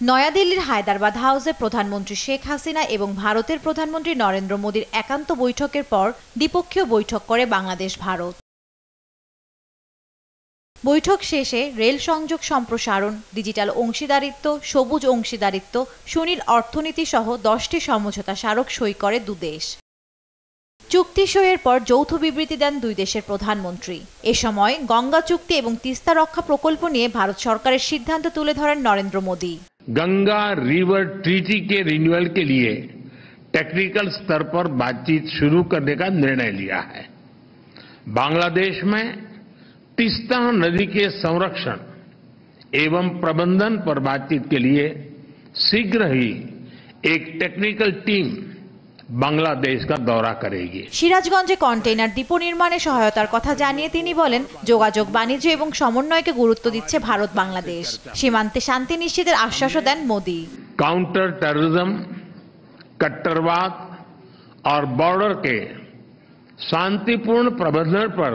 নয়াদিল্লির হায়দ্রাবাদ হাউসে প্রধানমন্ত্রী শেখ হাসিনা এবং ভারতের প্রধানমন্ত্রী নরেন্দ্র মোদীর একান্ত বৈঠকের পর দ্বিপক্ষীয় বৈঠক করে বাংলাদেশ ভারত। বৈঠক শেষে রেল সংযোগ সম্প্রসারণ, ডিজিটাল অংশীদারিত্ব, সবুজ অংশীদারিত্ব, সুনীল অর্থনীতি সহ 10টি সমঝোতা স্মারক সই করে দুদেশ। চুক্তি সইয়ের পর যৌথ বিবৃতি দেন দুই দেশের প্রধানমন্ত্রী। এ সময় গঙ্গা চুক্তি এবং তিস্তা রক্ষা প্রকল্প নিয়ে ভারত সরকারের সিদ্ধান্ত তুলে ধরেন নরেন্দ্র মোদী। गंगा रिवर ट्रीटी के रिन्यूअल के लिए टेक्निकल स्तर पर बातचीत शुरू करने का निर्णय लिया है। बांग्लादेश में तीस्ता नदी के संरक्षण एवं प्रबंधन पर बातचीत के लिए शीघ्र ही एक टेक्निकल टीम বাংলাদেশ का दौरा करेगी। সিরাজগঞ্জে কন্টেইনার ডিপো নির্মাণে সহায়তার কথা জানিয়ে তিনি বলেন, যোগাযোগ, বাণিজ্য এবং সমন্বয়কে গুরুত্ব দিচ্ছে ভারত বাংলাদেশ। সীমান্তে শান্তি নিশ্চিতের আশ্বাসও দেন মোদি। काउंटर टेररिज्म, कट्टरवाद और बॉर्डर के शांतिपूर्ण प्रबंधन पर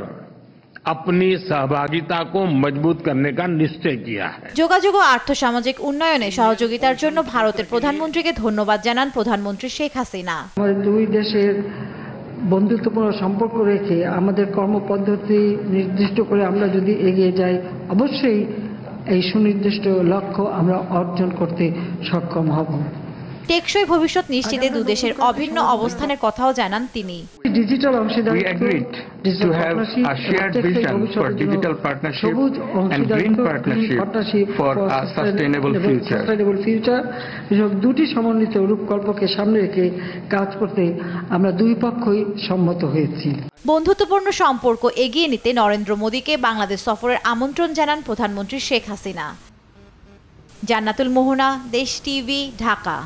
अपनी सहभागिता को मजबूत करने का निश्चय किया है। যোগাযোগ ও আর্থসামাজিক উন্নয়নে সহযোগিতার জন্য ভারতের প্রধানমন্ত্রীকে ধন্যবাদ জানান প্রধানমন্ত্রী শেখ হাসিনা। আমাদের দুই দেশের বন্ধুত্বপূর্ণ সম্পর্ক রেখে আমাদের কর্মপদ্ধতি নির্দিষ্ট করে আমরা যদি এগিয়ে যাই, অবশ্যই এই সুনির্দিষ্ট লক্ষ্য আমরা অর্জন করতে সক্ষম হব। টেকসই ভবিষ্যৎ নিশ্চিতে দুদেশের অভিন্ন অবস্থানের কথাও জানান তিনি। ডিজিটাল অংশীদারিত্ব, We agreed to have a shared vision for digital partnership and green partnership for a sustainable future. দুটি সমন্বিত রূপকল্পকে সামনে রেখে কাজ করতে আমরা দুই পক্ষই সম্মত হয়েছি। বন্ধুত্বপূর্ণ সম্পর্ক এগিয়ে নিতে নরেন্দ্র মোদীকে বাংলাদেশ সফরের আমন্ত্রণ জানান প্রধানমন্ত্রী শেখ হাসিনা। জান্নাতুল মোহনা, দেশ টিভি, ঢাকা।